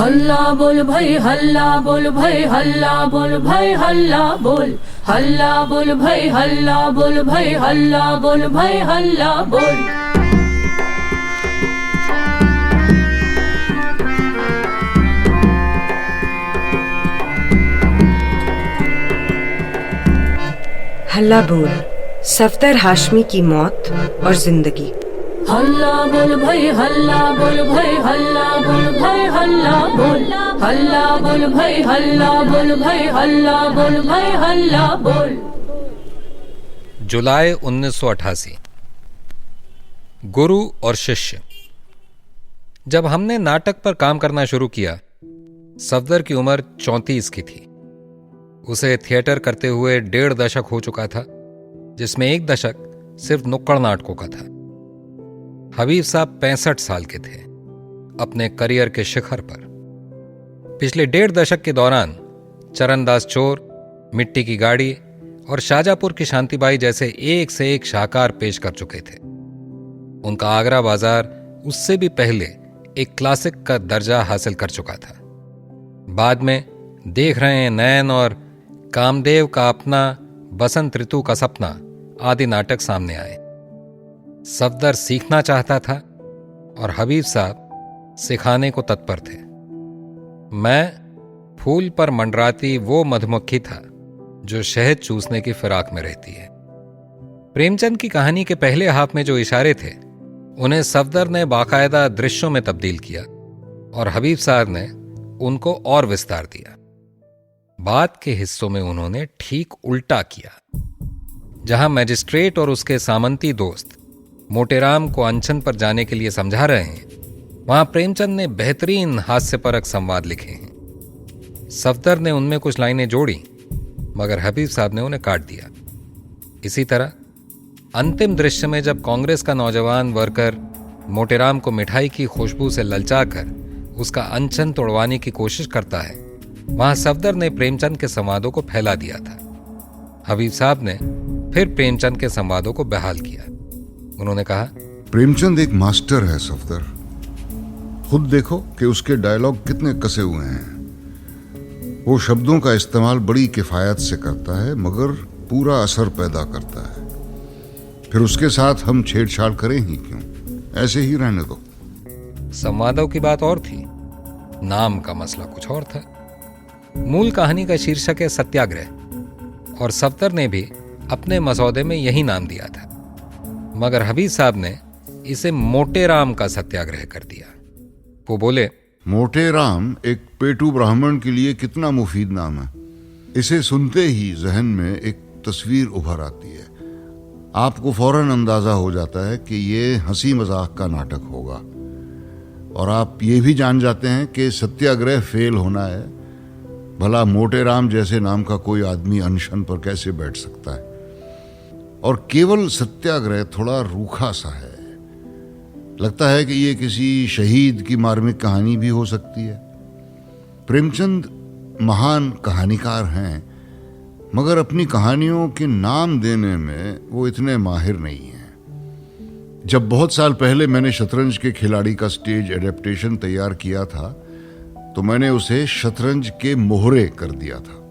हल्ला बोल भाई हल्ला बोल भाई हल्ला बोल भाई हल्ला बोल, हल्ला बोल भाई हल्ला बोल भाई हल्ला बोल भाई हल्ला बोल। हल्ला बोल, सफदर हाशमी की मौत और जिंदगी। हल्ला बोल भाई हल्ला बोल भाई हल्ला बोल भाई हल्ला बोल, हल्ला बोल भाई हल्ला बोल भाई हल्ला बोल भाई हल्ला बोल। जुलाई 1988। गुरु और शिष्य। जब हमने नाटक पर काम करना शुरू किया, सफदर की उम्र 34 की थी। उसे थिएटर करते हुए 1.5 दशक हो चुका था, जिसमें 1 दशक सिर्फ नुक्कड़ नाटकों का था। हबीब साहब 65 साल के थे, अपने करियर के शिखर पर। पिछले 1.5 दशक के दौरान चरणदास चोर, मिट्टी की गाड़ी और शाहजहांपुर की शांतिबाई जैसे एक से एक शाहकार पेश कर चुके थे। उनका आगरा बाजार उससे भी पहले एक क्लासिक का दर्जा हासिल कर चुका था। बाद में देख रहे हैं नैन और कामदेव का अपना, बसंत ऋतु का सपना आदि नाटक सामने आए। सफदर सीखना चाहता था और हबीब साहब सिखाने को तत्पर थे। मैं फूल पर मंडराती वो मधुमक्खी था जो शहद चूसने की फिराक में रहती है। प्रेमचंद की कहानी के पहले हाफ में जो इशारे थे, उन्हें सफदर ने बाकायदा दृश्यों में तब्दील किया और हबीब साहब ने उनको और विस्तार दिया। बाद के हिस्सों में उन्होंने ठीक उल्टा किया। जहां मैजिस्ट्रेट और उसके सामंती दोस्त मोटेराम को अनशन पर जाने के लिए समझा रहे हैं, वहां प्रेमचंद ने बेहतरीन हास्यपरक संवाद लिखे हैं। सफदर ने उनमें कुछ लाइनें जोड़ी, मगर हबीब साहब ने उन्हें काट दिया। इसी तरह अंतिम दृश्य में जब कांग्रेस का नौजवान वर्कर मोटेराम को मिठाई की खुशबू से ललचाकर उसका अनशन तोड़वाने की कोशिश करता है, वहां सफदर ने प्रेमचंद के संवादों को फैला दिया था। हबीब साहब ने फिर प्रेमचंद के संवादों को बहाल किया। उन्होंने कहा, प्रेमचंद एक मास्टर है सफदर। खुद देखो कि उसके डायलॉग कितने कसे हुए हैं। वो शब्दों का इस्तेमाल बड़ी किफायत से करता है, मगर पूरा असर पैदा करता है। फिर उसके साथ हम छेड़छाड़ करें ही क्यों, ऐसे ही रहने दो। संवादों की बात और थी, नाम का मसला कुछ और था। मूल कहानी का शीर्षक है सत्याग्रह, और सफदर ने भी अपने मसौदे में यही नाम दिया था, मगर हबीब साहब ने इसे मोटेराम का सत्याग्रह कर दिया। वो बोले, मोटेराम एक पेटू ब्राह्मण के लिए कितना मुफीद नाम है। इसे सुनते ही जहन में एक तस्वीर उभर आती है। आपको फौरन अंदाजा हो जाता है कि ये हंसी मजाक का नाटक होगा, और आप ये भी जान जाते हैं कि सत्याग्रह फेल होना है। भला मोटेराम जैसे नाम का कोई आदमी अनशन पर कैसे बैठ सकता है। और केवल सत्याग्रह थोड़ा रूखा सा है। लगता है कि ये किसी शहीद की मार्मिक कहानी भी हो सकती है। प्रेमचंद महान कहानीकार हैं, मगर अपनी कहानियों के नाम देने में वो इतने माहिर नहीं हैं। जब बहुत साल पहले मैंने शतरंज के खिलाड़ी का स्टेज एडेप्टेशन तैयार किया था, तो मैंने उसे शतरंज के मोहरे कर दिया था।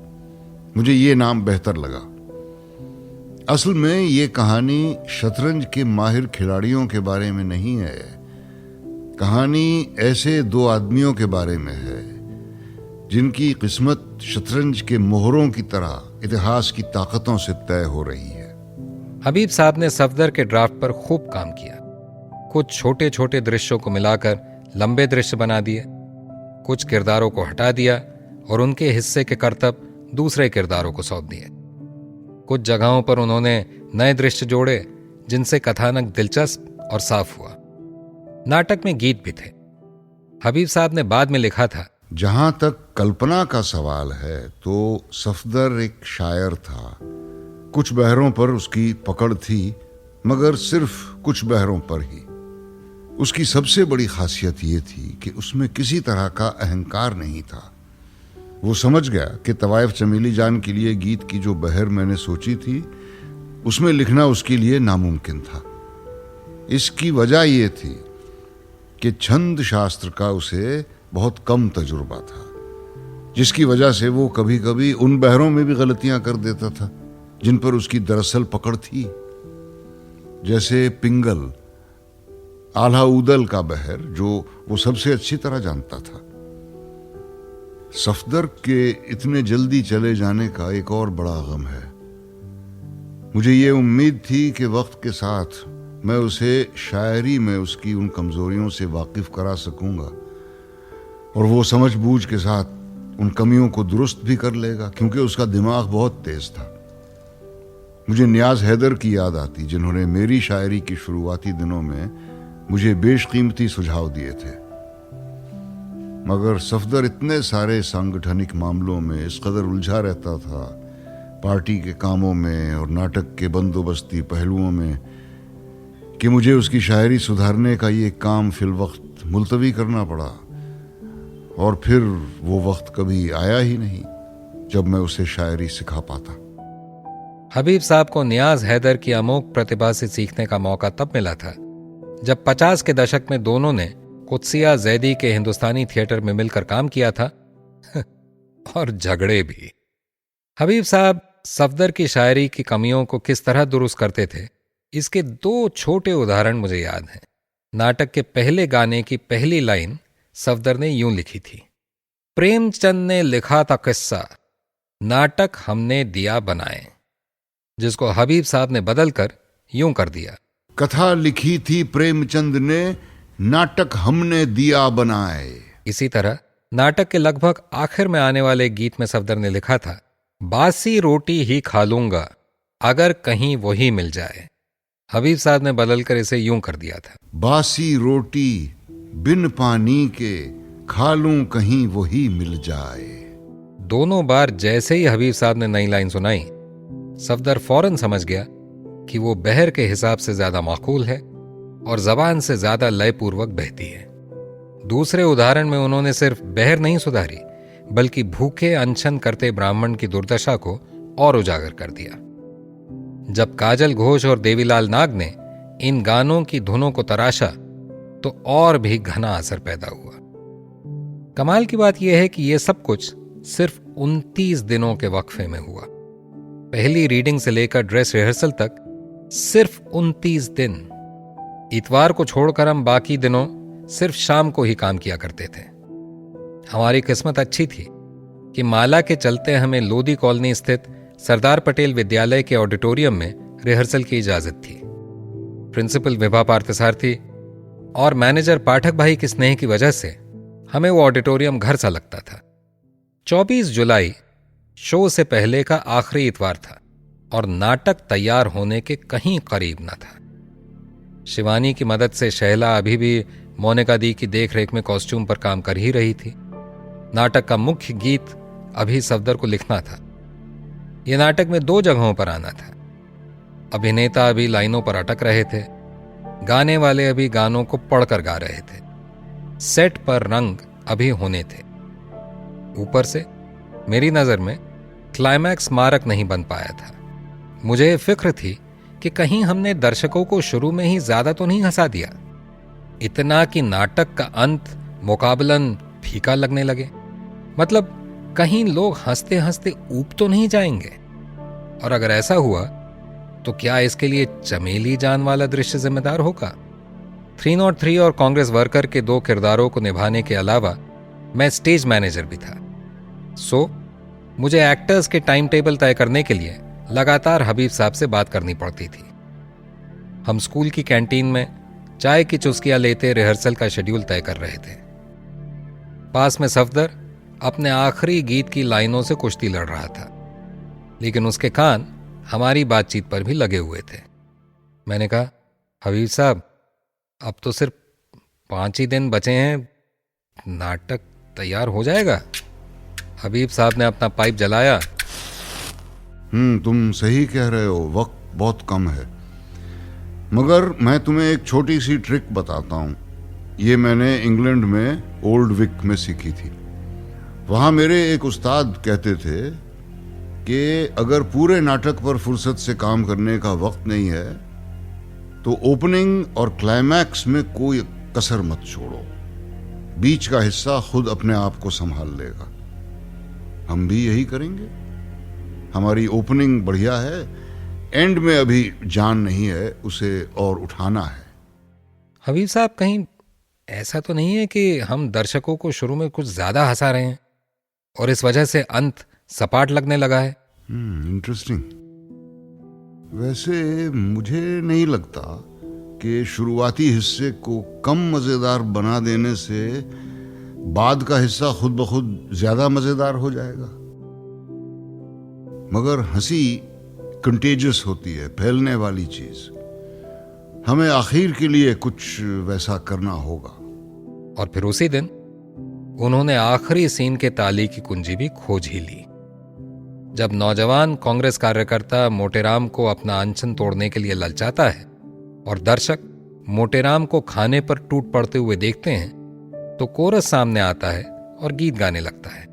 मुझे ये नाम बेहतर लगा। असल में ये कहानी शतरंज के माहिर खिलाड़ियों के बारे में नहीं है। कहानी ऐसे 2 आदमियों के बारे में है जिनकी किस्मत शतरंज के मोहरों की तरह इतिहास की ताकतों से तय हो रही है। हबीब साहब ने सफदर के ड्राफ्ट पर खूब काम किया। कुछ छोटे छोटे दृश्यों को मिलाकर लंबे दृश्य बना दिए, कुछ किरदारों को हटा दिया और उनके हिस्से के करतब दूसरे किरदारों को सौंप दिए। कुछ जगहों पर उन्होंने नए दृश्य जोड़े जिनसे कथानक दिलचस्प और साफ हुआ। नाटक में गीत भी थे। हबीब साहब ने बाद में लिखा था, जहां तक कल्पना का सवाल है तो सफदर एक शायर था। कुछ बहरों पर उसकी पकड़ थी, मगर सिर्फ कुछ बहरों पर ही। उसकी सबसे बड़ी खासियत ये थी कि उसमें किसी तरह का अहंकार नहीं था। वो समझ गया कि तवाइफ चमेली जान के लिए गीत की जो बहर मैंने सोची थी, उसमें लिखना उसके लिए नामुमकिन था। इसकी वजह ये थी कि छंद शास्त्र का उसे बहुत कम तजुर्बा था, जिसकी वजह से वो कभी कभी उन बहरों में भी गलतियां कर देता था जिन पर उसकी दरअसल पकड़ थी। जैसे पिंगल, आल्हा उदल का बहर, जो वो सबसे अच्छी तरह जानता था। सफदर के इतने जल्दी चले जाने का एक और बड़ा गम है। मुझे ये उम्मीद थी कि वक्त के साथ मैं उसे शायरी में उसकी उन कमजोरियों से वाकिफ करा सकूंगा और वो समझ बूझ के साथ उन कमियों को दुरुस्त भी कर लेगा, क्योंकि उसका दिमाग बहुत तेज था। मुझे नियाज हैदर की याद आती, जिन्होंने मेरी शायरी की शुरुआती दिनों में मुझे बेशकीमती सुझाव दिए थे। मगर सफदर इतने सारे सांगठनिक मामलों में इस कदर उलझा रहता था, पार्टी के कामों में और नाटक के बंदोबस्ती पहलुओं में, कि मुझे उसकी शायरी सुधारने का ये काम फिलवक्त मुलतवी करना पड़ा। और फिर वो वक्त कभी आया ही नहीं जब मैं उसे शायरी सिखा पाता। हबीब साहब को नियाज हैदर की अमोघ प्रतिभा से सीखने का मौका तब मिला था जब 50 के दशक में दोनों ने कुत्सिया जैदी के हिंदुस्तानी थिएटर में मिलकर काम किया था और झगड़े भी। हबीब साहब सफदर की शायरी की कमियों को किस तरह दुरुस्त करते थे, इसके 2 छोटे उदाहरण मुझे याद हैं। नाटक के पहले गाने की पहली लाइन सफदर ने यूं लिखी थी, प्रेमचंद ने लिखा था किस्सा, नाटक हमने दिया बनाए, जिसको हबीब साहब ने बदलकर यूं कर दिया, कथा लिखी थी प्रेमचंद ने, नाटक हमने दिया बनाए। इसी तरह नाटक के लगभग आखिर में आने वाले गीत में सफदर ने लिखा था, बासी रोटी ही खा लूंगा अगर कहीं वही मिल जाए। हबीब साहब ने बदलकर इसे यूं कर दिया था, बासी रोटी बिन पानी के खा लूं कहीं वही मिल जाए। दोनों बार जैसे ही हबीब साहब ने नई लाइन सुनाई, सफदर फौरन समझ गया कि वो बहर के हिसाब से ज्यादा माकूल है और जबान से ज्यादा लयपूर्वक बहती है। दूसरे उदाहरण में उन्होंने सिर्फ बहर नहीं सुधारी, बल्कि भूखे अनशन करते ब्राह्मण की दुर्दशा को और उजागर कर दिया। जब काजल घोष और देवीलाल नाग ने इन गानों की धुनों को तराशा तो और भी घना असर पैदा हुआ। कमाल की बात यह है कि यह सब कुछ सिर्फ 29 दिनों के वक्फे में हुआ। पहली रीडिंग से लेकर ड्रेस रिहर्सल तक सिर्फ 29 दिन। इतवार को छोड़कर हम बाकी दिनों सिर्फ शाम को ही काम किया करते थे। हमारी किस्मत अच्छी थी कि माला के चलते हमें लोधी कॉलोनी स्थित सरदार पटेल विद्यालय के ऑडिटोरियम में रिहर्सल की इजाजत थी। प्रिंसिपल विभा पार्थसारथी और मैनेजर पाठक भाई के स्नेह की वजह से हमें वो ऑडिटोरियम घर सा लगता था। 24 जुलाई शो से पहले का आखिरी इतवार था और नाटक तैयार होने के कहीं करीब न था। शिवानी की मदद से शैला अभी भी मोनिका दी की देखरेख में कॉस्ट्यूम पर काम कर ही रही थी। नाटक का मुख्य गीत अभी सफदर को लिखना था। यह नाटक में 2 जगहों पर आना था। अभिनेता अभी लाइनों पर अटक रहे थे, गाने वाले अभी गानों को पढ़कर गा रहे थे, सेट पर रंग अभी होने थे। ऊपर से मेरी नजर में क्लाइमैक्स मारक नहीं बन पाया था। मुझे फिक्र थी कि कहीं हमने दर्शकों को शुरू में ही ज्यादा तो नहीं हंसा दिया, इतना कि नाटक का अंत मुकाबलन फीका लगने लगे। मतलब कहीं लोग हंसते हंसते ऊब तो नहीं जाएंगे, और अगर ऐसा हुआ तो क्या इसके लिए चमेली जान वाला दृश्य जिम्मेदार होगा। 303 और कांग्रेस वर्कर के 2 किरदारों को निभाने के अलावा मैं स्टेज मैनेजर भी था। सो मुझे एक्टर्स के टाइम टेबल तय करने के लिए लगातार हबीब साहब से बात करनी पड़ती थी। हम स्कूल की कैंटीन में चाय की चुस्कियां लेते रिहर्सल का शेड्यूल तय कर रहे थे। पास में सफदर अपने आखिरी गीत की लाइनों से कुश्ती लड़ रहा था, लेकिन उसके कान हमारी बातचीत पर भी लगे हुए थे। मैंने कहा, हबीब साहब, अब तो सिर्फ 5 ही दिन बचे हैं, नाटक तैयार हो जाएगा। हबीब साहब ने अपना पाइप जलाया। तुम सही कह रहे हो, वक्त बहुत कम है। मगर मैं तुम्हें एक छोटी सी ट्रिक बताता हूं। ये मैंने इंग्लैंड में ओल्ड विक में सीखी थी। वहां मेरे एक उस्ताद कहते थे कि अगर पूरे नाटक पर फुर्सत से काम करने का वक्त नहीं है तो ओपनिंग और क्लाइमैक्स में कोई कसर मत छोड़ो। बीच का हिस्सा खुद अपने आप को संभाल लेगा। हम भी यही करेंगे। हमारी ओपनिंग बढ़िया है, एंड में अभी जान नहीं है, उसे और उठाना है। हबीब साहब, कहीं ऐसा तो नहीं है कि हम दर्शकों को शुरू में कुछ ज्यादा हंसा रहे हैं और इस वजह से अंत सपाट लगने लगा है? इंटरेस्टिंग। वैसे मुझे नहीं लगता कि शुरुआती हिस्से को कम मजेदार बना देने से बाद का हिस्सा खुद ब खुद ज्यादा मजेदार हो जाएगा। मगर हंसी कंटेजियस होती है, फैलने वाली चीज। हमें आखिर के लिए कुछ वैसा करना होगा। और फिर उसी दिन उन्होंने आखिरी सीन के ताली की कुंजी भी खोज ही ली। जब नौजवान कांग्रेस कार्यकर्ता मोटेराम को अपना अनशन तोड़ने के लिए ललचाता है और दर्शक मोटेराम को खाने पर टूट पड़ते हुए देखते हैं, तो कोरस सामने आता है और गीत गाने लगता है।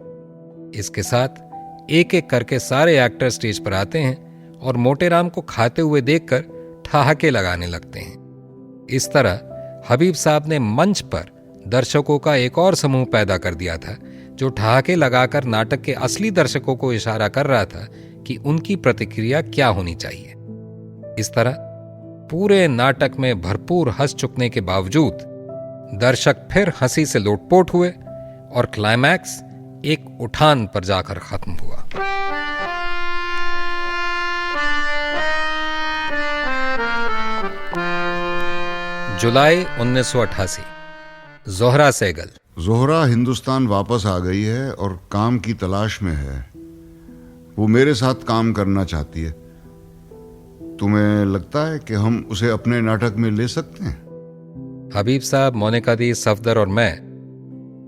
इसके साथ एक एक करके सारे एक्टर स्टेज पर आते हैं और मोटेराम को खाते हुए देखकर ठहाके लगाने लगते हैं। इस तरह हबीब साहब ने मंच पर दर्शकों का एक और समूह पैदा कर दिया था, जो ठहाके लगाकर नाटक के असली दर्शकों को इशारा कर रहा था कि उनकी प्रतिक्रिया क्या होनी चाहिए। इस तरह पूरे नाटक में भरपूर हंस चुकने के बावजूद दर्शक फिर हंसी से लोटपोट हुए और क्लाइमैक्स एक उठान पर जाकर खत्म हुआ। जुलाई 1988। जोहरा सहगल। जोहरा हिंदुस्तान वापस आ गई है और काम की तलाश में है। वो मेरे साथ काम करना चाहती है। तुम्हें लगता है कि हम उसे अपने नाटक में ले सकते हैं? हबीब साहब, मोनिका दी, सफदर और मैं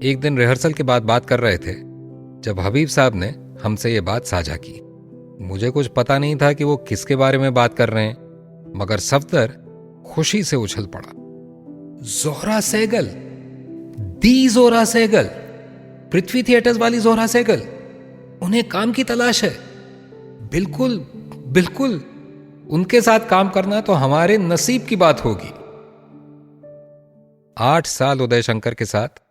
एक दिन रिहर्सल के बाद बात कर रहे थे जब हबीब साहब ने हमसे ये बात साझा की। मुझे कुछ पता नहीं था कि वो किसके बारे में बात कर रहे हैं, मगर सफदर खुशी से उछल पड़ा। जोहरा सहगल, दी जोहरा सहगल, पृथ्वी थिएटर्स वाली जोहरा सहगल, उन्हें काम की तलाश है। बिल्कुल बिल्कुल, उनके साथ काम करना तो हमारे नसीब की बात होगी। 8 साल उदय शंकर के साथ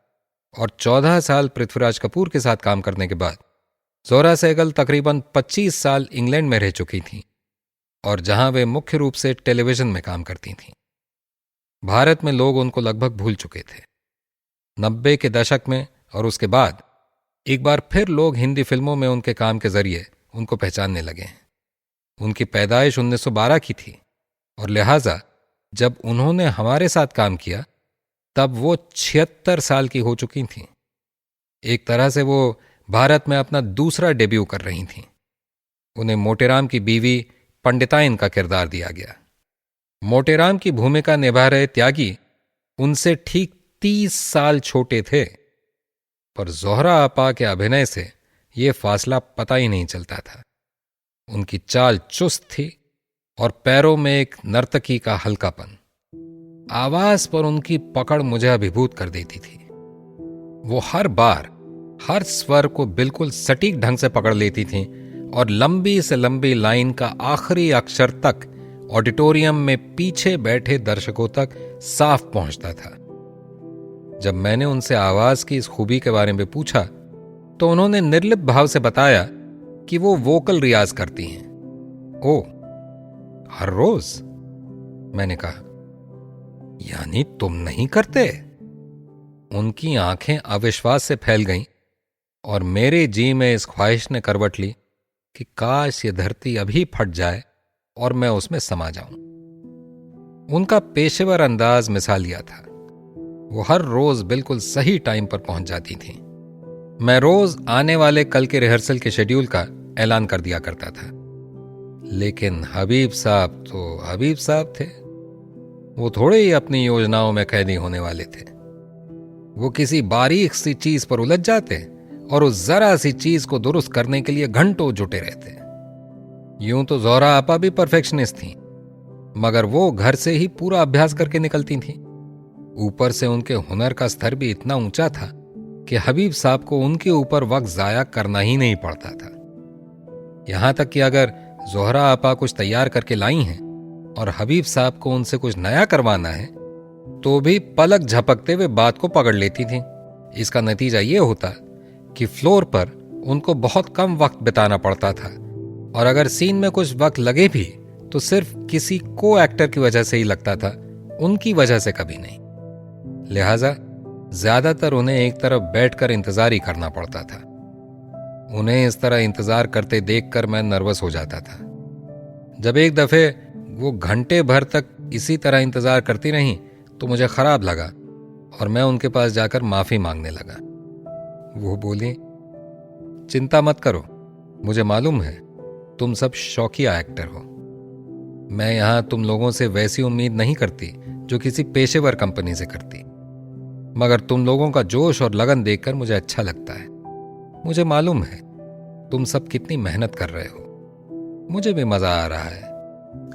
और 14 साल पृथ्वीराज कपूर के साथ काम करने के बाद जोहरा सहगल तकरीबन 25 साल इंग्लैंड में रह चुकी थीं और जहां वे मुख्य रूप से टेलीविजन में काम करती थीं। भारत में लोग उनको लगभग भूल चुके थे। 90 के दशक में और उसके बाद एक बार फिर लोग हिंदी फिल्मों में उनके काम के जरिए उनको पहचानने लगे हैं। उनकी पैदाइश 1912 की थी और लिहाजा जब उन्होंने हमारे साथ काम किया तब वो 76 साल की हो चुकी थीं। एक तरह से वो भारत में अपना दूसरा डेब्यू कर रही थीं। उन्हें मोटेराम की बीवी पंडिताइन का किरदार दिया गया। मोटेराम की भूमिका निभा रहे त्यागी उनसे ठीक 30 साल छोटे थे, पर जोहरा आपा के अभिनय से यह फासला पता ही नहीं चलता था। उनकी चाल चुस्त थी और पैरों में एक नर्तकी का हल्कापन। आवाज पर उनकी पकड़ मुझे अभिभूत कर देती थी। वो हर बार हर स्वर को बिल्कुल सटीक ढंग से पकड़ लेती थीं और लंबी से लंबी लाइन का आखिरी अक्षर तक ऑडिटोरियम में पीछे बैठे दर्शकों तक साफ पहुंचता था। जब मैंने उनसे आवाज की इस खूबी के बारे में पूछा तो उन्होंने निर्लिप्त भाव से बताया कि वो वोकल रियाज करती हैं। ओ, हर रोज? मैंने कहा, यानी तुम नहीं करते? उनकी आंखें अविश्वास से फैल गईं और मेरे जी में इस ख्वाहिश ने करवट ली कि काश ये धरती अभी फट जाए और मैं उसमें समा जाऊं। उनका पेशेवर अंदाज मिसालिया था। वो हर रोज बिल्कुल सही टाइम पर पहुंच जाती थीं। मैं रोज आने वाले कल के रिहर्सल के शेड्यूल का ऐलान कर दिया करता था, लेकिन हबीब साहब तो हबीब साहब थे। वो थोड़े ही अपनी योजनाओं में कैदी होने वाले थे। वो किसी बारीक सी चीज पर उलझ जाते और उस जरा सी चीज को दुरुस्त करने के लिए घंटों जुटे रहते। यूं तो जोहरा आपा भी परफेक्शनिस्ट थीं, मगर वो घर से ही पूरा अभ्यास करके निकलती थीं। ऊपर से उनके हुनर का स्तर भी इतना ऊंचा था कि हबीब साहब को उनके ऊपर वक्त जाया करना ही नहीं पड़ता था। यहां तक कि अगर जोहरा आपा कुछ तैयार करके लाई हैं और हबीब साहब को उनसे कुछ नया करवाना है तो भी पलक झपकते हुए बात को पकड़ लेती थीं इसका नतीजा ये होता कि फ्लोर पर उनको बहुत कम वक्त बिताना पड़ता था, और अगर सीन में कुछ वक्त लगे भी तो सिर्फ किसी को एक्टर की वजह से ही लगता था, उनकी वजह से कभी नहीं। लिहाजा ज्यादातर उन्हें एक तरफ बैठकर इंतजार ही करना पड़ता था। उन्हें इस तरह इंतजार करते देखकर मैं नर्वस हो जाता था। जब एक दफे वो घंटे भर तक इसी तरह इंतजार करती रही तो मुझे खराब लगा और मैं उनके पास जाकर माफी मांगने लगा। वो बोली, चिंता मत करो, मुझे मालूम है तुम सब शौकिया एक्टर हो। मैं यहां तुम लोगों से वैसी उम्मीद नहीं करती जो किसी पेशेवर कंपनी से करती, मगर तुम लोगों का जोश और लगन देखकर मुझे अच्छा लगता है। मुझे मालूम है तुम सब कितनी मेहनत कर रहे हो। मुझे भी मजा आ रहा है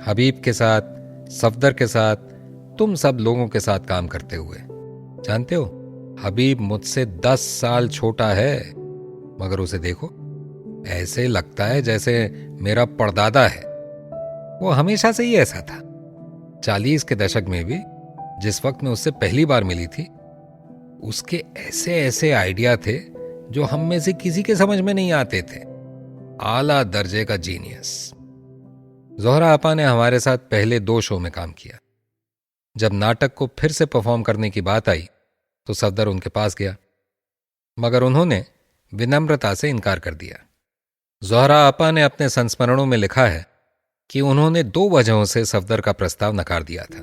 हबीब के साथ, सफदर के साथ, तुम सब लोगों के साथ काम करते हुए। जानते हो, हबीब मुझसे 10 साल छोटा है, मगर उसे देखो, ऐसे लगता है जैसे मेरा परदादा है। वो हमेशा से ही ऐसा था। 40 के दशक में भी जिस वक्त मैं उससे पहली बार मिली थी, उसके ऐसे ऐसे आइडिया थे जो हम में से किसी के समझ में नहीं आते थे। आला दर्जे का जीनियस। ज़ोहरा आपा ने हमारे साथ पहले 2 शो में काम किया। जब नाटक को फिर से परफॉर्म करने की बात आई तो सफदर उनके पास गया, मगर उन्होंने विनम्रता से इनकार कर दिया। ज़ोहरा आपा ने अपने संस्मरणों में लिखा है कि उन्होंने 2 वजहों से सफदर का प्रस्ताव नकार दिया था।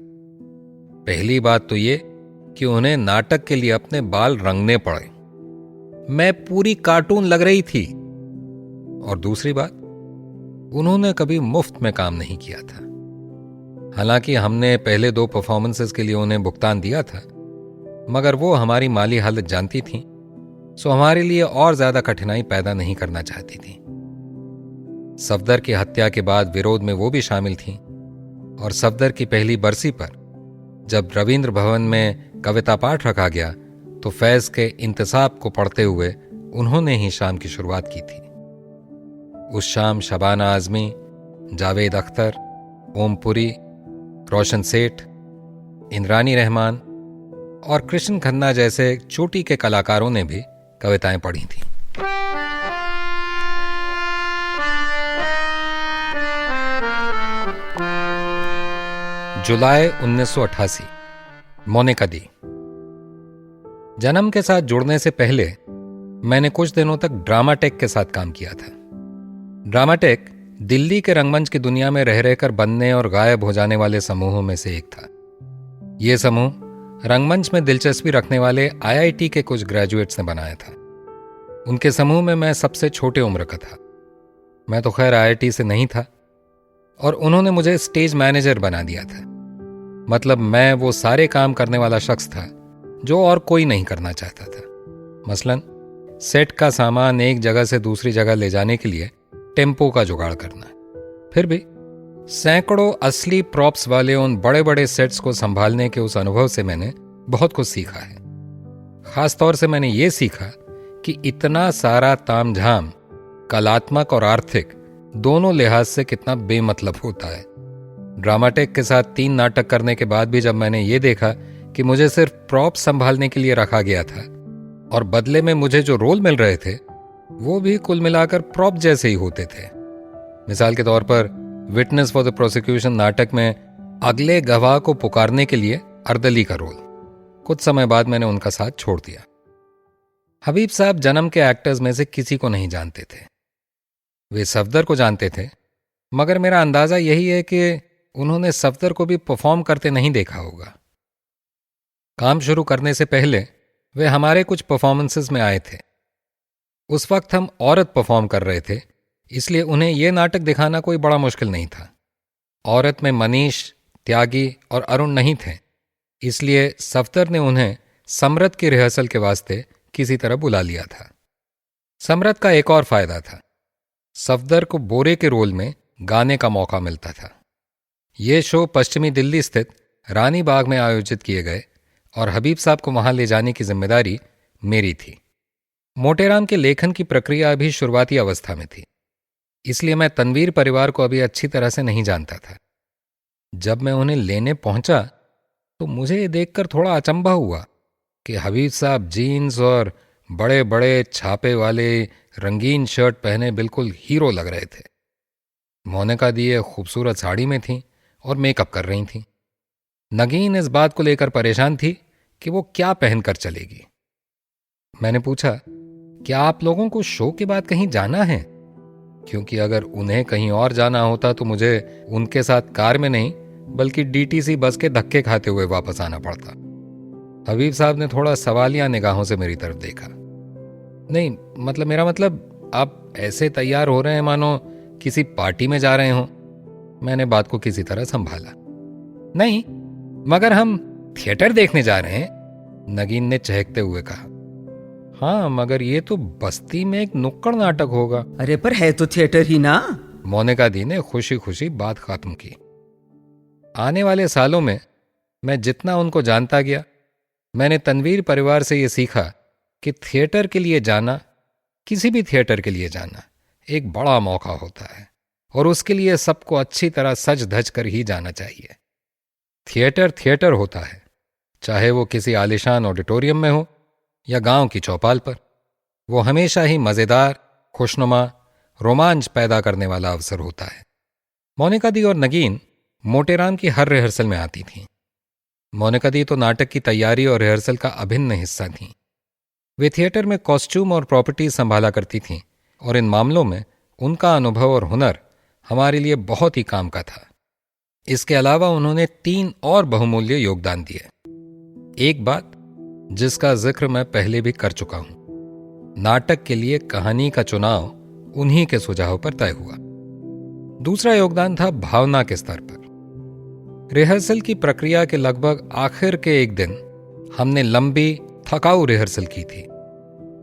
पहली बात तो ये कि उन्हें नाटक के लिए अपने बाल रंगने पड़े, मैं पूरी कार्टून लग रही थी, और दूसरी बात, उन्होंने कभी मुफ्त में काम नहीं किया था। हालांकि हमने पहले 2 परफॉर्मेंसेस के लिए उन्हें भुगतान दिया था, मगर वो हमारी माली हालत जानती थीं, सो हमारे लिए और ज्यादा कठिनाई पैदा नहीं करना चाहती थीं। सफदर की हत्या के बाद विरोध में वो भी शामिल थीं, और सफदर की पहली बरसी पर जब रविंद्र भवन में कविता पाठ रखा गया तो फैज के इंतसाब को पढ़ते हुए उन्होंने ही शाम की शुरुआत की थी। उस शाम शबाना आजमी, जावेद अख्तर, ओमपुरी, रोशन सेठ, इंद्रानी रहमान और कृष्ण खन्ना जैसे चोटी के कलाकारों ने भी कविताएं पढ़ी थीं। जुलाई 1988, मोनिका दी। जन्म के साथ जुड़ने से पहले मैंने कुछ दिनों तक ड्रामाटेक के साथ काम किया था। ड्रामाटेक दिल्ली के रंगमंच की दुनिया में रह रहकर बनने और गायब हो जाने वाले समूहों में से एक था। यह समूह रंगमंच में दिलचस्पी रखने वाले IIT के कुछ ग्रेजुएट्स ने बनाया था। उनके समूह में मैं सबसे छोटे उम्र का था। मैं तो खैर IIT से नहीं था, और उन्होंने मुझे स्टेज मैनेजर बना दिया था। मतलब मैं वो सारे काम करने वाला शख्स था जो और कोई नहीं करना चाहता था। मसलन सेट का सामान एक जगह से दूसरी जगह ले जाने के लिए टेम्पो का जुगाड़ करना। फिर भी सैकड़ों असली प्रॉप्स वाले उन बड़े बड़े सेट्स को संभालने के उस अनुभव से मैंने बहुत कुछ सीखा है। खासतौर से मैंने ये सीखा कि इतना सारा तामझाम कलात्मक और आर्थिक दोनों लिहाज से कितना बेमतलब होता है। ड्रामाटेक के साथ 3 नाटक करने के बाद भी जब मैंने ये देखा कि मुझे सिर्फ प्रॉप संभालने के लिए रखा गया था और बदले में मुझे जो रोल मिल रहे थे वो भी कुल मिलाकर प्रॉप जैसे ही होते थे। मिसाल के तौर पर विटनेस फॉर द प्रोसिक्यूशन नाटक में अगले गवाह को पुकारने के लिए अर्दली का रोल। कुछ समय बाद मैंने उनका साथ छोड़ दिया। हबीब साहब जन्म के एक्टर्स में से किसी को नहीं जानते थे। वे सफदर को जानते थे, मगर मेरा अंदाजा यही है कि उन्होंने सफदर को भी परफॉर्म करते नहीं देखा होगा। काम शुरू करने से पहले वे हमारे कुछ परफॉर्मेंसेस में आए थे। उस वक्त हम औरत परफॉर्म कर रहे थे, इसलिए उन्हें यह नाटक दिखाना कोई बड़ा मुश्किल नहीं था। औरत में मनीष, त्यागी और अरुण नहीं थे, इसलिए सफदर ने उन्हें समरत की रिहर्सल के वास्ते किसी तरह बुला लिया था। समरत का एक और फायदा था, सफदर को बोरे के रोल में गाने का मौका मिलता था। ये शो पश्चिमी दिल्ली स्थित रानी बाग में आयोजित किए गए और हबीब साहब को वहां ले जाने की जिम्मेदारी मेरी थी। मोटेराम के लेखन की प्रक्रिया अभी शुरुआती अवस्था में थी, इसलिए मैं तनवीर परिवार को अभी अच्छी तरह से नहीं जानता था। जब मैं उन्हें लेने पहुंचा तो मुझे ये देखकर थोड़ा अचंभा हुआ कि हबीब साहब जीन्स और बड़े बड़े छापे वाले रंगीन शर्ट पहने बिल्कुल हीरो लग रहे थे। मोनिका दी एक खूबसूरत साड़ी में थीं और मेकअप कर रही थीं। नगीन इस बात को लेकर परेशान थी कि वो क्या पहनकर चलेगी। मैंने पूछा, क्या आप लोगों को शो के बाद कहीं जाना है? क्योंकि अगर उन्हें कहीं और जाना होता तो मुझे उनके साथ कार में नहीं बल्कि डीटीसी बस के धक्के खाते हुए वापस आना पड़ता। हबीब साहब ने थोड़ा सवालिया निगाहों से मेरी तरफ देखा। नहीं, मेरा मतलब आप ऐसे तैयार हो रहे हैं मानो किसी पार्टी में जा रहे हों। मैंने बात को किसी तरह संभाला। नहीं, मगर हम थिएटर देखने जा रहे हैं, नगीन ने चहकते हुए कहा। हाँ, मगर ये तो बस्ती में एक नुक्कड़ नाटक होगा। अरे पर है तो थिएटर ही ना। मोनिका दी ने खुशी खुशी बात खत्म की। आने वाले सालों में मैं जितना उनको जानता गया, मैंने तनवीर परिवार से ये सीखा कि थिएटर के लिए जाना, किसी भी थिएटर के लिए जाना एक बड़ा मौका होता है और उसके लिए सबको अच्छी तरह सज धज कर ही जाना चाहिए। थिएटर थिएटर होता है, चाहे वो किसी आलिशान ऑडिटोरियम में हो या गांव की चौपाल पर। वो हमेशा ही मजेदार, खुशनुमा, रोमांच पैदा करने वाला अवसर होता है। मोनिका दी और नगीन मोटेराम की हर रिहर्सल में आती थीं। मोनिका दी तो नाटक की तैयारी और रिहर्सल का अभिन्न हिस्सा थीं। वे थिएटर में कॉस्ट्यूम और प्रॉपर्टीज संभाला करती थीं और इन मामलों में उनका अनुभव और हुनर हमारे लिए बहुत ही काम का था। इसके अलावा उन्होंने 3 और बहुमूल्य योगदान दिए। एक बात जिसका जिक्र मैं पहले भी कर चुका हूं, नाटक के लिए कहानी का चुनाव उन्हीं के सुझाव पर तय हुआ। दूसरा योगदान था भावना के स्तर पर। रिहर्सल की प्रक्रिया के लगभग आखिर के एक दिन हमने लंबी थकाऊ रिहर्सल की थी।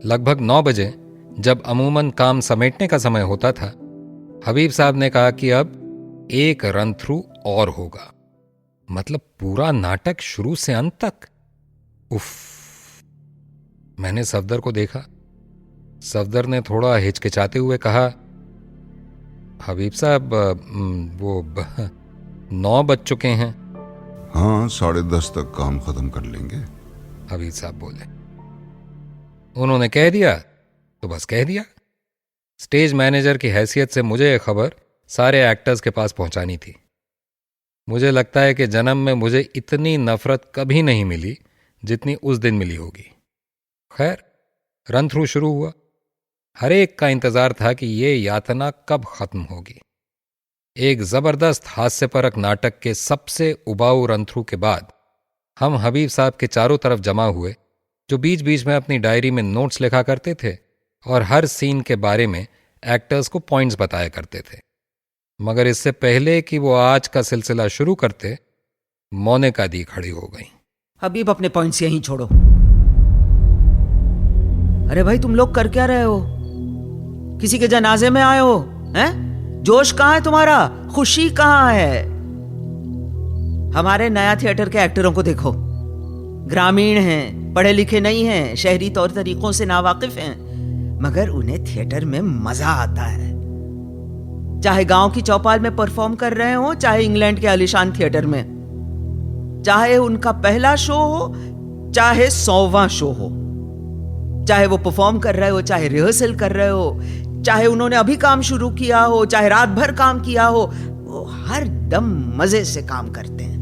लगभग 9 बजे जब अमूमन काम समेटने का समय होता था, हबीब साहब ने कहा कि अब एक रन थ्रू और होगा, मतलब पूरा नाटक शुरू से अंत तक। उफ! मैंने सफदर को देखा। सफदर ने थोड़ा हिचकिचाते हुए कहा, हबीब साहब वो 9 बज चुके हैं। हाँ, 10:30 तक काम खत्म कर लेंगे, हबीब साहब बोले। उन्होंने कह दिया तो बस कह दिया। स्टेज मैनेजर की हैसियत से मुझे यह खबर सारे एक्टर्स के पास पहुंचानी थी। मुझे लगता है कि जन्म में मुझे इतनी नफरत कभी नहीं मिली जितनी उस दिन मिली होगी। खैर, रन थ्रू शुरू हुआ। हर एक का इंतजार था कि ये यातना कब खत्म होगी। एक जबरदस्त हास्यपरक नाटक के सबसे उबाऊ रन थ्रू के बाद हम हबीब साहब के चारों तरफ जमा हुए, जो बीच बीच में अपनी डायरी में नोट्स लिखा करते थे और हर सीन के बारे में एक्टर्स को पॉइंट्स बताया करते थे। मगर इससे पहले कि वो आज का सिलसिला शुरू करते, मोनिका दी खड़ी हो गई। हबीब, अपने पॉइंट्स यहीं छोड़ो। अरे भाई, तुम लोग कर क्या रहे हो? किसी के जनाजे में आए हो हैं? जोश कहाँ है तुम्हारा? खुशी कहाँ है? हमारे नया थिएटर के एक्टरों को देखो। ग्रामीण हैं, पढ़े लिखे नहीं हैं, शहरी तौर तरीकों से नावाकिफ हैं, मगर उन्हें थिएटर में मजा आता है। चाहे गांव की चौपाल में परफॉर्म कर रहे हो, चाहे इंग्लैंड के आलिशान थिएटर में, चाहे उनका पहला शो हो, चाहे 100वां शो हो, चाहे वो परफॉर्म कर रहे हो, चाहे रिहर्सल कर रहे हो, चाहे उन्होंने अभी काम शुरू किया हो, चाहे रात भर काम किया हो, वो हर दम मजे से काम करते हैं।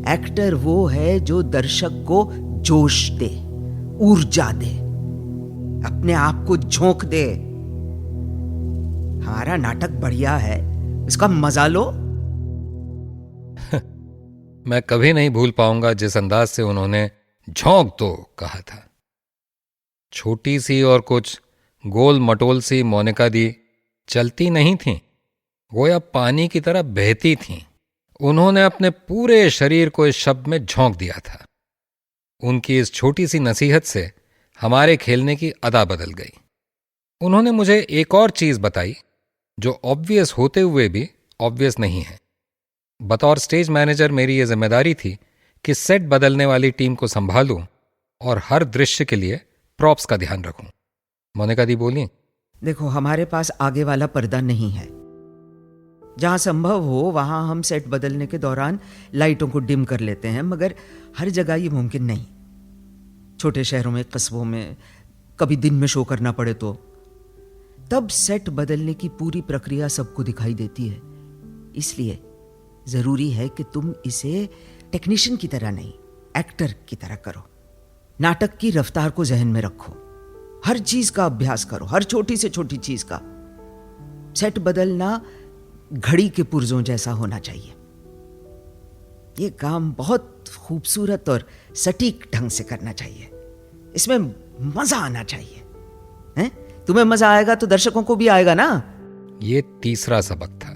एक्टर वो है जो दर्शक को जोश दे, ऊर्जा दे, अपने आप को झोंक दे। हमारा नाटक बढ़िया है, इसका मजा लो। मैं कभी नहीं भूल पाऊंगा जिस अंदाज से उन्होंने झोंक दो कहा था। छोटी सी और कुछ गोल मटोल सी मोनिका दी चलती नहीं थीं, गोया पानी की तरह बहती थीं। उन्होंने अपने पूरे शरीर को इस शब्द में झोंक दिया था। उनकी इस छोटी सी नसीहत से हमारे खेलने की अदा बदल गई। उन्होंने मुझे एक और चीज बताई जो ऑब्वियस होते हुए भी ऑब्वियस नहीं है। बतौर स्टेज मैनेजर मेरी यह जिम्मेदारी थी कि सेट बदलने वाली टीम को संभालूं और हर दृश्य के लिए प्रॉप्स का ध्यान रखूं। मोनिका दी बोली, देखो, हमारे पास आगे वाला पर्दा नहीं है। जहां संभव हो वहां हम सेट बदलने के दौरान लाइटों को डिम कर लेते हैं, मगर हर जगह ये मुमकिन नहीं। छोटे शहरों में, कस्बों में कभी दिन में शो करना पड़े तो तब सेट बदलने की पूरी प्रक्रिया सबको दिखाई देती है। इसलिए जरूरी है कि तुम इसे टेक्नीशियन की तरह नहीं, एक्टर की तरह करो। नाटक की रफ्तार को जहन में रखो, हर चीज का अभ्यास करो, हर छोटी से छोटी चीज का। सेट बदलना घड़ी के पुर्जों जैसा होना चाहिए। ये काम बहुत खूबसूरत और सटीक ढंग से करना चाहिए। इसमें मजा आना चाहिए। हैं? तुम्हें मजा आएगा तो दर्शकों को भी आएगा ना। ये तीसरा सबक था।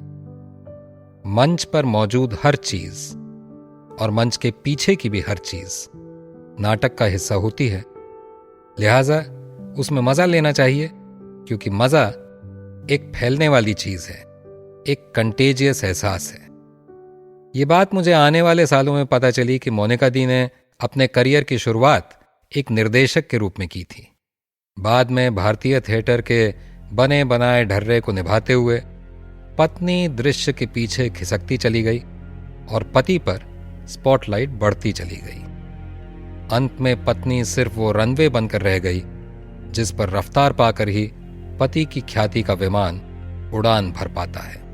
मंच पर मौजूद हर चीज और मंच के पीछे की भी हर चीज नाटक का हिस्सा होती है, लिहाजा उसमें मजा लेना चाहिए, क्योंकि मजा एक फैलने वाली चीज है, एक कंटेजियस एहसास है। ये बात मुझे आने वाले सालों में पता चली कि मोनिका दी ने अपने करियर की शुरुआत एक निर्देशक के रूप में की थी। बाद में भारतीय थिएटर के बने बनाए ढर्रे को निभाते हुए पत्नी दृश्य के पीछे खिसकती चली गई और पति पर स्पॉटलाइट बढ़ती चली गई। अंत में पत्नी सिर्फ वो रनवे बनकर रह गई जिस पर रफ्तार पाकर ही पति की ख्याति का विमान उड़ान भर पाता है।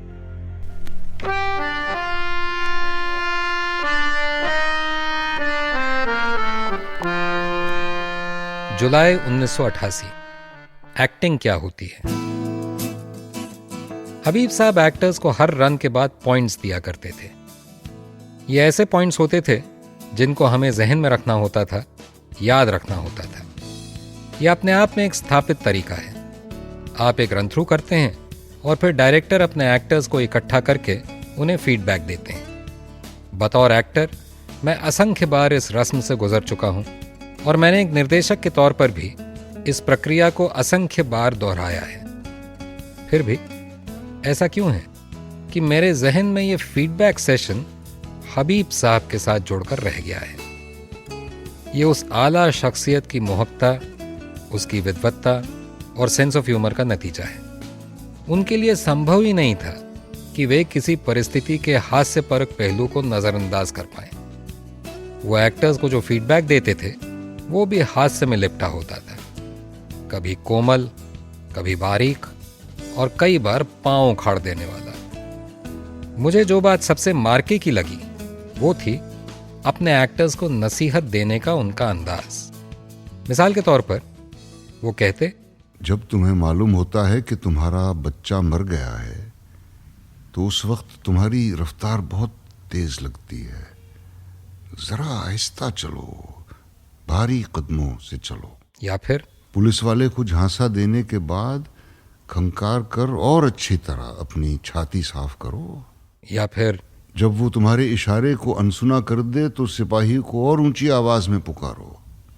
जुलाई 1988। एक्टिंग क्या होती है? हबीब साहब एक्टर्स को हर रन के बाद पॉइंट्स दिया करते थे। ये ऐसे पॉइंट्स होते थे जिनको हमें जहन में रखना होता था, याद रखना होता था। यह अपने आप में एक स्थापित तरीका है। आप एक रन थ्रू करते हैं और फिर डायरेक्टर अपने एक्टर्स को इकट्ठा करके उन्हें फीडबैक देते हैं। बतौर एक्टर मैं असंख्य बार इस रस्म से गुजर चुका हूं और मैंने एक निर्देशक के तौर पर भी इस प्रक्रिया को असंख्य बार दोहराया है। फिर भी ऐसा क्यों है कि मेरे जहन में ये फीडबैक सेशन हबीब साहब के साथ जुड़कर रह गया है। ये उस आला शख्सियत की मोहकता, उसकी विद्वत्ता और सेंस ऑफ ह्यूमर का नतीजा है। उनके लिए संभव ही नहीं था कि वे किसी परिस्थिति के हास्यपरक पहलू को नजरअंदाज कर पाएं। वो एक्टर्स को जो फीडबैक देते थे वो भी हास्य में लिपटा होता था, कभी कोमल, कभी बारीक और कई बार पांव उखाड़ देने वाला। मुझे जो बात सबसे मार्के की लगी वो थी अपने एक्टर्स को नसीहत देने का उनका अंदाज। मिसाल के तौर पर वो कहते, जब तुम्हें मालूम होता है कि तुम्हारा बच्चा मर गया है तो उस वक्त तुम्हारी रफ्तार बहुत तेज लगती है। जरा आहिस्ता चलो, भारी कदमों से चलो। या फिर पुलिस वाले को झांसा देने के बाद खंकार कर और अच्छी तरह अपनी छाती साफ करो। या फिर जब वो तुम्हारे इशारे को अनसुना कर दे तो सिपाही को और ऊंची आवाज में पुकारो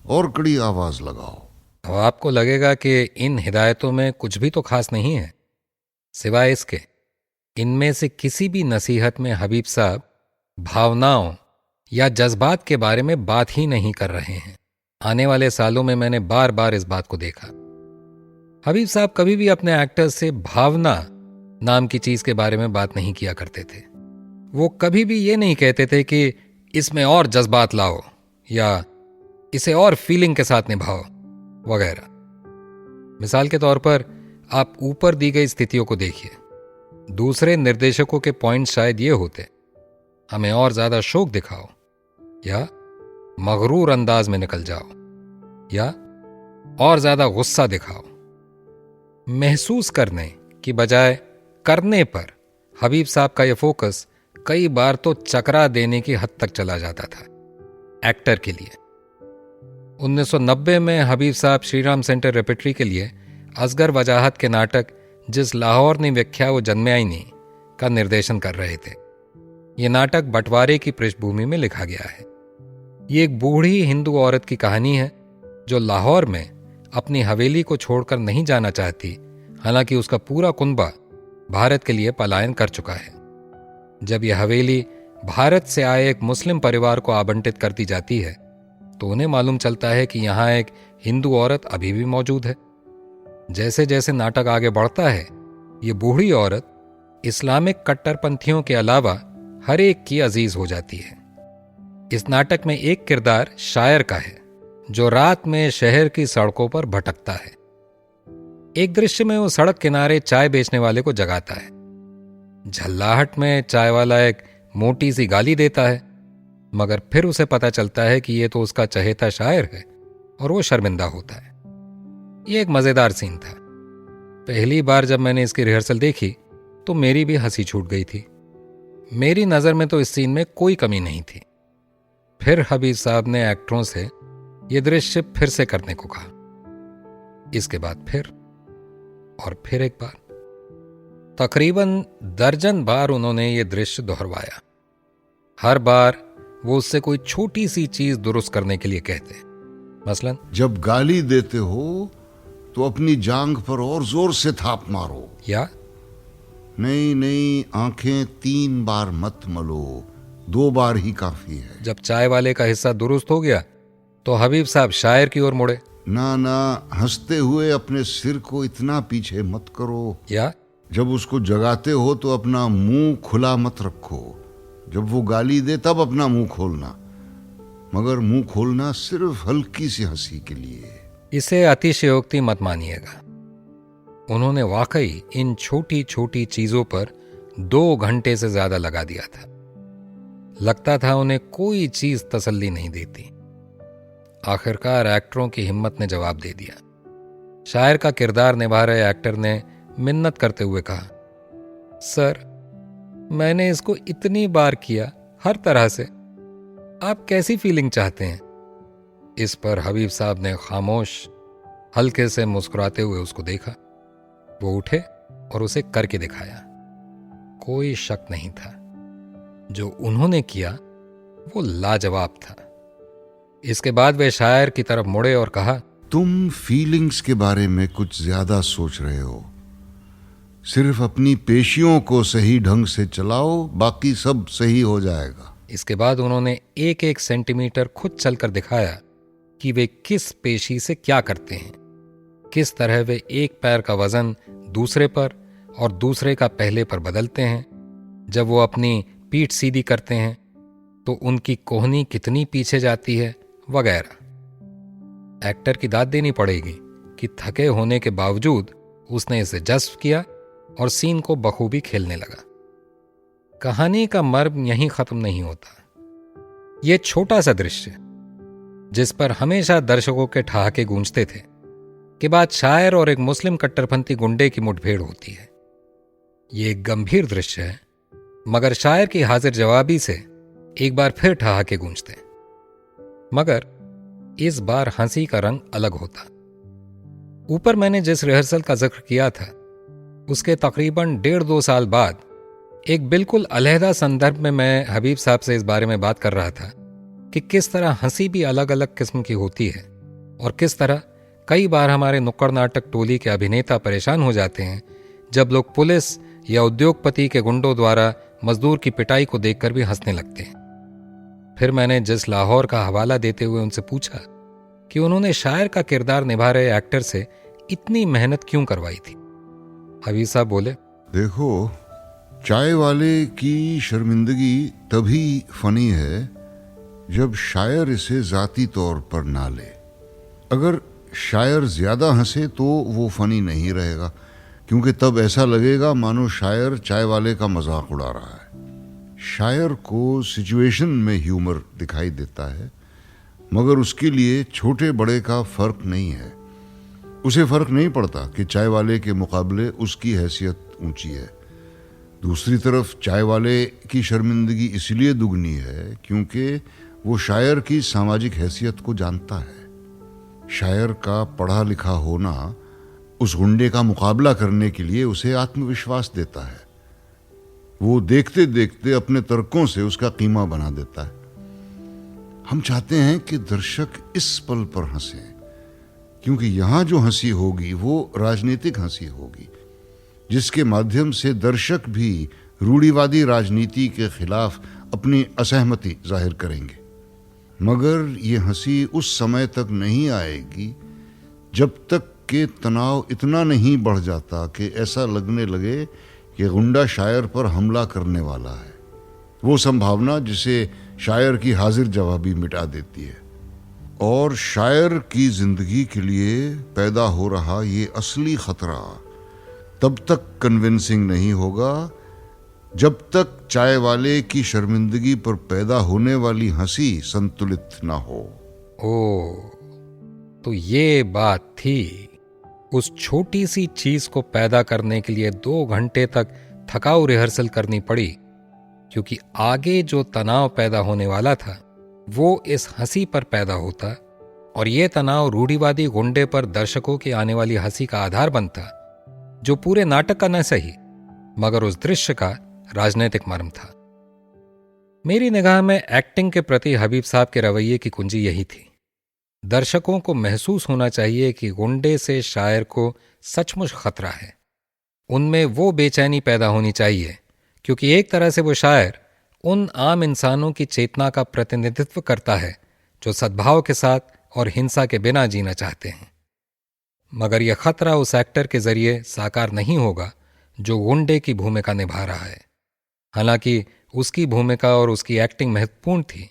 और कड़ी आवाज लगाओ। अब आपको लगेगा कि इन हिदायतों में कुछ भी तो खास नहीं है, सिवाय इसके इनमें से किसी भी नसीहत में हबीब साहब भावनाओं या जज्बात के बारे में बात ही नहीं कर रहे हैं। आने वाले सालों में मैंने बार बार इस बात को देखा। हबीब साहब कभी भी अपने एक्टर्स से भावना नाम की चीज के बारे में बात नहीं किया करते थे। वो कभी भी ये नहीं कहते थे कि इसमें और जज्बात लाओ या इसे और फीलिंग के साथ निभाओ वगैरह। मिसाल के तौर पर आप ऊपर दी गई स्थितियों को देखिए। दूसरे निर्देशकों के पॉइंट शायद ये होते, हमें और ज्यादा शौक दिखाओ, या मगरूर अंदाज में निकल जाओ, या और ज्यादा गुस्सा दिखाओ। महसूस करने की बजाय करने पर हबीब साहब का यह फोकस कई बार तो चकरा देने की हद तक चला जाता था एक्टर के लिए। 1990 में हबीब साहब श्रीराम सेंटर रेपेट्री के लिए असगर वजाहत के नाटक जिस लाहौर ने व्याख्या वो जन्मयानी का निर्देशन कर रहे थे। ये नाटक बंटवारे की पृष्ठभूमि में लिखा गया है। ये एक बूढ़ी हिंदू औरत की कहानी है जो लाहौर में अपनी हवेली को छोड़कर नहीं जाना चाहती, हालांकि उसका पूरा कुनबा भारत के लिए पलायन कर चुका है। जब यह हवेली भारत से आए एक मुस्लिम परिवार को आवंटित कर दी जाती है तो उन्हें मालूम चलता है कि यहां एक हिंदू औरत अभी भी मौजूद है। जैसे जैसे नाटक आगे बढ़ता है, ये बूढ़ी औरत इस्लामिक कट्टरपंथियों के अलावा हर एक की अजीज हो जाती है। इस नाटक में एक किरदार शायर का है जो रात में शहर की सड़कों पर भटकता है। एक दृश्य में वो सड़क किनारे चाय बेचने वाले को जगाता है। झल्लाहट में चाय वाला एक मोटी सी गाली देता है, मगर फिर उसे पता चलता है कि ये तो उसका चहेता शायर है और वो शर्मिंदा होता है। ये एक मजेदार सीन था। पहली बार जब मैंने इसकी रिहर्सल देखी तो मेरी भी हंसी छूट गई थी। मेरी नजर में तो इस सीन में कोई कमी नहीं थी। फिर हबीब साहब ने एक्टरों से यह दृश्य फिर से करने को कहा। इसके बाद फिर और फिर एक बार, तकरीबन दर्जन बार उन्होंने ये दृश्य दोहरवाया। हर बार वो उससे कोई छोटी सी चीज दुरुस्त करने के लिए कहते। मसलन, जब गाली देते हो तो अपनी जांघ पर और जोर से थाप मारो, या नहीं नहीं, आंखें 3 बार मत मलो, 2 बार ही काफी है। जब चाय वाले का हिस्सा दुरुस्त हो गया तो हबीब साहब शायर की ओर मुड़े। ना ना, हंसते हुए अपने सिर को इतना पीछे मत करो। या जब उसको जगाते हो तो अपना मुंह खुला मत रखो। जब वो गाली दे तब अपना मुंह खोलना, मगर मुंह खोलना सिर्फ हल्की सी हंसी के लिए। इसे अतिशयोक्ति मत मानिएगा। उन्होंने वाकई इन छोटी छोटी चीजों पर 2 घंटे से ज्यादा लगा दिया था। लगता था उन्हें कोई चीज तसल्ली नहीं देती। आखिरकार एक्टरों की हिम्मत ने जवाब दे दिया। शायर का किरदार निभा रहे एक्टर ने मिन्नत करते हुए कहा, सर, मैंने इसको इतनी बार किया, हर तरह से, आप कैसी फीलिंग चाहते हैं? इस पर हबीब साहब ने खामोश हल्के से मुस्कुराते हुए उसको देखा। वो उठे और उसे करके दिखाया। कोई शक नहीं था, जो उन्होंने किया वो लाजवाब था। इसके बाद वे शायर की तरफ मुड़े और कहा, तुम फीलिंग्स के बारे में कुछ ज्यादा सोच रहे हो। सिर्फ अपनी पेशियों को सही ढंग से चलाओ, बाकी सब सही हो जाएगा। इसके बाद उन्होंने 1-1 सेंटीमीटर खुद चलकर दिखाया कि वे किस पेशी से क्या करते हैं, किस तरह वे एक पैर का वजन दूसरे पर और दूसरे का पहले पर बदलते हैं। जब वो अपनी पीठ सीधी करते हैं तो उनकी कोहनी कितनी पीछे जाती है, वगैरह। एक्टर की दाद देनी पड़ेगी कि थके होने के बावजूद उसने इसे जज्ब किया और सीन को बखूबी खेलने लगा। कहानी का मर्म यहीं खत्म नहीं होता। यह छोटा सा दृश्य, जिस पर हमेशा दर्शकों के ठहाके गूंजते थे, के बाद शायर और एक मुस्लिम कट्टरपंथी गुंडे की मुठभेड़ होती है। यह एक गंभीर दृश्य है, मगर शायर की हाजिर जवाबी से एक बार फिर ठहाके गूंजते, मगर इस बार हंसी का रंग अलग होता। ऊपर मैंने जिस रिहर्सल का जिक्र किया था, उसके तकरीबन 1.5-2 साल बाद एक बिल्कुल अलहदा संदर्भ में मैं हबीब साहब से इस बारे में बात कर रहा था कि किस तरह हंसी भी अलग अलग किस्म की होती है और किस तरह कई बार हमारे नुक्कड़ नाटक टोली के अभिनेता परेशान हो जाते हैं जब लोग पुलिस या उद्योगपति के गुंडों द्वारा मजदूर की पिटाई को देखकर भी हंसने लगते हैं। फिर मैंने जिस लाहौर का हवाला देते हुए उनसे पूछा कि उन्होंने शायर का किरदार निभा रहे एक्टर से इतनी मेहनत क्यों करवाई थी। हबीब साहब बोले, देखो, चाय वाले की शर्मिंदगी तभी फनी है जब शायर इसे जाती तौर पर ना ले। अगर शायर ज्यादा हंसे तो वो फनी नहीं रहेगा, क्योंकि तब ऐसा लगेगा मानो शायर चाय वाले का मजाक उड़ा रहा है। शायर को सिचुएशन में ह्यूमर दिखाई देता है, मगर उसके लिए छोटे बड़े का फर्क नहीं है। उसे फर्क नहीं पड़ता कि चाय वाले के मुकाबले उसकी हैसियत ऊंची है। दूसरी तरफ चाय वाले की शर्मिंदगी इसलिए दुगनी है क्योंकि वो शायर की सामाजिक हैसियत को जानता है। शायर का पढ़ा लिखा होना उस गुंडे का मुकाबला करने के लिए उसे आत्मविश्वास देता है। वो देखते देखते अपने तर्कों से उसका कीमा बना देता है। हम चाहते हैं कि दर्शक इस पल पर हंसे, क्योंकि यहां जो हंसी होगी वो राजनीतिक हंसी होगी, जिसके माध्यम से दर्शक भी रूढ़िवादी राजनीति के खिलाफ अपनी असहमति जाहिर करेंगे। मगर ये हंसी उस समय तक नहीं आएगी जब तक कि तनाव इतना नहीं बढ़ जाता कि ऐसा लगने लगे कि गुंडा शायर पर हमला करने वाला है। वो संभावना जिसे शायर की हाजिर जवाबी मिटा देती है। और शायर की जिंदगी के लिए पैदा हो रहा ये असली खतरा तब तक कन्विंसिंग नहीं होगा जब तक चाय वाले की शर्मिंदगी पर पैदा होने वाली हंसी संतुलित ना हो। ओ, तो ये बात थी। उस छोटी सी चीज को पैदा करने के लिए 2 घंटे तक थकाऊ रिहर्सल करनी पड़ी, क्योंकि आगे जो तनाव पैदा होने वाला था वो इस हंसी पर पैदा होता, और ये तनाव रूढ़िवादी गुंडे पर दर्शकों की आने वाली हंसी का आधार बनता, जो पूरे नाटक का न सही मगर उस दृश्य का राजनीतिक मर्म था। मेरी निगाह में एक्टिंग के प्रति हबीब साहब के रवैये की कुंजी यही थी। दर्शकों को महसूस होना चाहिए कि गुंडे से शायर को सचमुच खतरा है। उनमें वो बेचैनी पैदा होनी चाहिए, क्योंकि एक तरह से वो शायर उन आम इंसानों की चेतना का प्रतिनिधित्व करता है जो सद्भाव के साथ और हिंसा के बिना जीना चाहते हैं। मगर यह खतरा उस एक्टर के जरिए साकार नहीं होगा जो गुंडे की भूमिका निभा रहा है। हालांकि उसकी भूमिका और उसकी एक्टिंग महत्वपूर्ण थी,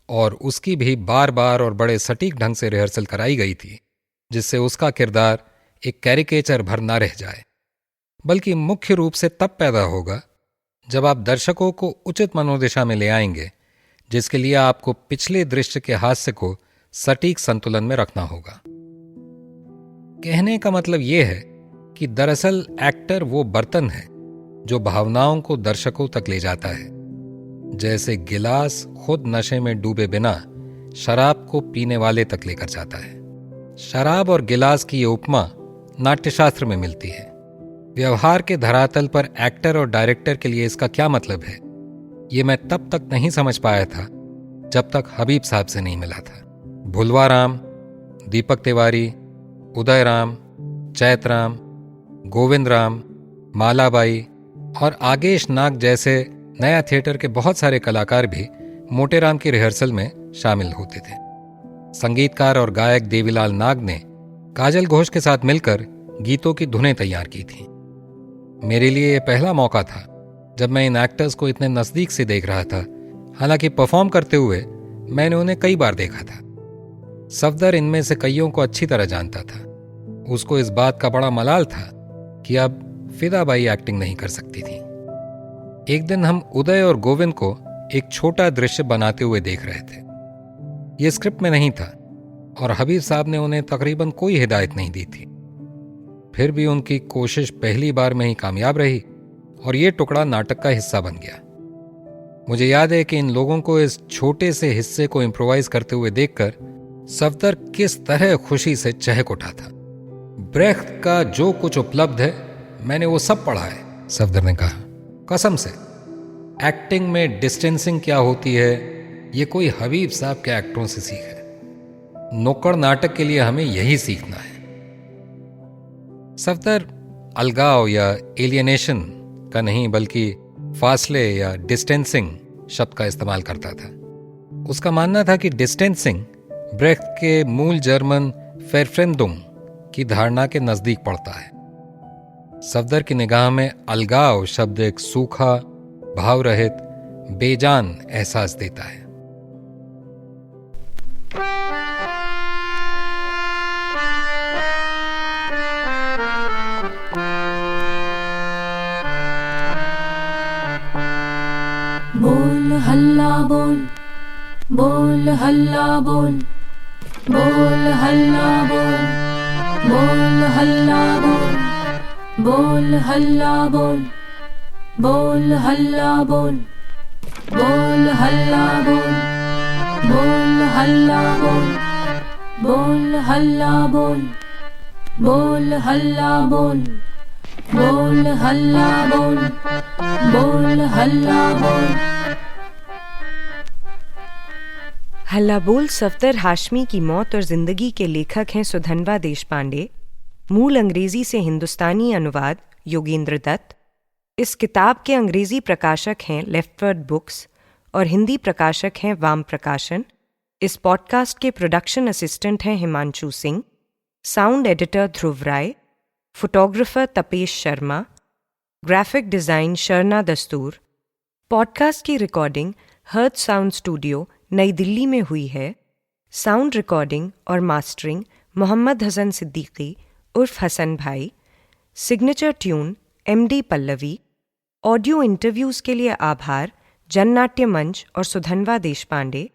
और उसकी भी बार बार और बड़े सटीक ढंग से रिहर्सल कराई गई थी, जिससे उसका किरदार एक कैरिकेचर भर न रह जाए, बल्कि मुख्य रूप से तब पैदा होगा जब आप दर्शकों को उचित मनोदशा में ले आएंगे, जिसके लिए आपको पिछले दृश्य के हास्य को सटीक संतुलन में रखना होगा। कहने का मतलब यह है कि दरअसल एक्टर वो बर्तन है जो भावनाओं को दर्शकों तक ले जाता है, जैसे गिलास खुद नशे में डूबे बिना शराब को पीने वाले तक लेकर जाता है। शराब और गिलास की ये उपमा नाट्यशास्त्र में मिलती है। व्यवहार के धरातल पर एक्टर और डायरेक्टर के लिए इसका क्या मतलब है, ये मैं तब तक नहीं समझ पाया था जब तक हबीब साहब से नहीं मिला था। भुलवाराम, दीपक तिवारी, उदयराम, चैतराम, गोविंद राम, मालाबाई और आगेश नाग जैसे नया थिएटर के बहुत सारे कलाकार भी मोटेराम की रिहर्सल में शामिल होते थे। संगीतकार और गायक देवीलाल नाग ने काजल घोष के साथ मिलकर गीतों की धुनें तैयार की थी। मेरे लिए यह पहला मौका था जब मैं इन एक्टर्स को इतने नजदीक से देख रहा था। हालांकि परफॉर्म करते हुए मैंने उन्हें कई बार देखा था। सफदर इनमें से कईयों को अच्छी तरह जानता था। उसको इस बात का बड़ा मलाल था कि अब फिदाबाई एक्टिंग नहीं कर सकती थी। एक दिन हम उदय और गोविंद को एक छोटा दृश्य बनाते हुए देख रहे थे। यह स्क्रिप्ट में नहीं था और हबीब साहब ने उन्हें तकरीबन कोई हिदायत नहीं दी थी। फिर भी उनकी कोशिश पहली बार में ही कामयाब रही और यह टुकड़ा नाटक का हिस्सा बन गया। मुझे याद है कि इन लोगों को इस छोटे से हिस्से को इम्प्रोवाइज करते हुए देखकर सफदर किस तरह खुशी से चहक उठा था। ब्रेख्त का जो कुछ उपलब्ध है मैंने वो सब पढ़ा है, सफदर ने कहा। कसम से, एक्टिंग में डिस्टेंसिंग क्या होती है ये कोई हबीब साहब के एक्टरों से सीख है। नुक्कड़ नाटक के लिए हमें यही सीखना है। सफदर अलगाव या एलियनेशन का नहीं बल्कि फासले या डिस्टेंसिंग शब्द का इस्तेमाल करता था। उसका मानना था कि डिस्टेंसिंग ब्रेख्त के मूल जर्मन फेरफ्रेमदुंग की धारणा के नजदीक पड़ता है। सफदर की निगाह में अलगाव शब्द एक सूखा, भाव रहित, बेजान एहसास देता है। बोल हल्ला बोल, बोल हल्ला बोल, बोल हल्ला बोल, बोल हल्ला बोल, बोल हल्ला बोल, बोल हल्ला बोल, बोल हल्ला बोल, बोल हल्ला बोल, बोल हल्ला बोल, बोल हल्ला बोल, बोल हल्ला बोल, बोल हल्ला बोल। हल्ला बोल सफदर हाशमी की मौत और जिंदगी के लेखक हैं सुधनवा देशपांडे। मूल अंग्रेजी से हिंदुस्तानी अनुवाद योगेंद्र दत्त। इस किताब के अंग्रेजी प्रकाशक हैं लेफ्टवर्ड बुक्स और हिंदी प्रकाशक हैं वाम प्रकाशन। इस पॉडकास्ट के प्रोडक्शन असिस्टेंट हैं Himanshu Singh, sound editor Dhruv Rai, photographer Tapesh Sharma, graphic design Sharna Dastoor. Podcast की रिकॉर्डिंग हर्ट साउंड स्टूडियो नई दिल्ली में हुई है। साउंड रिकॉर्डिंग और मास्टरिंग मोहम्मद हसन सिद्दीकी उर्फ हसन भाई। Signature tune MD Pallavi. Audio interviews के लिए आभार जननाट्य मंच और सुधनवा देशपांडे।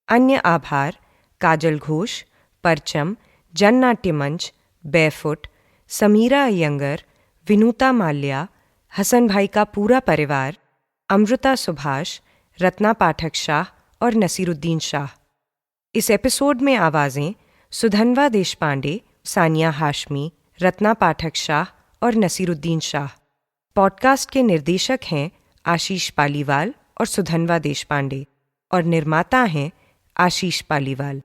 अन्य आभार काजल घोष, परचम, जननाट्य मंच, बेयरफुट, समीरा अयंगर, विनूता माल्या, हसन भाई का पूरा परिवार, अमृता सुभाष, रत्ना पाठक शाह और नसीरुद्दीन शाह। इस एपिसोड में आवाज़ें सुधनवा देशपांडे, सानिया हाशमी, रत्ना पाठक शाह और नसीरुद्दीन शाह। पॉडकास्ट के निर्देशक हैं आशीष पालीवाल और सुधनवा देशपांडे और निर्माता हैं आशीष पालीवाल।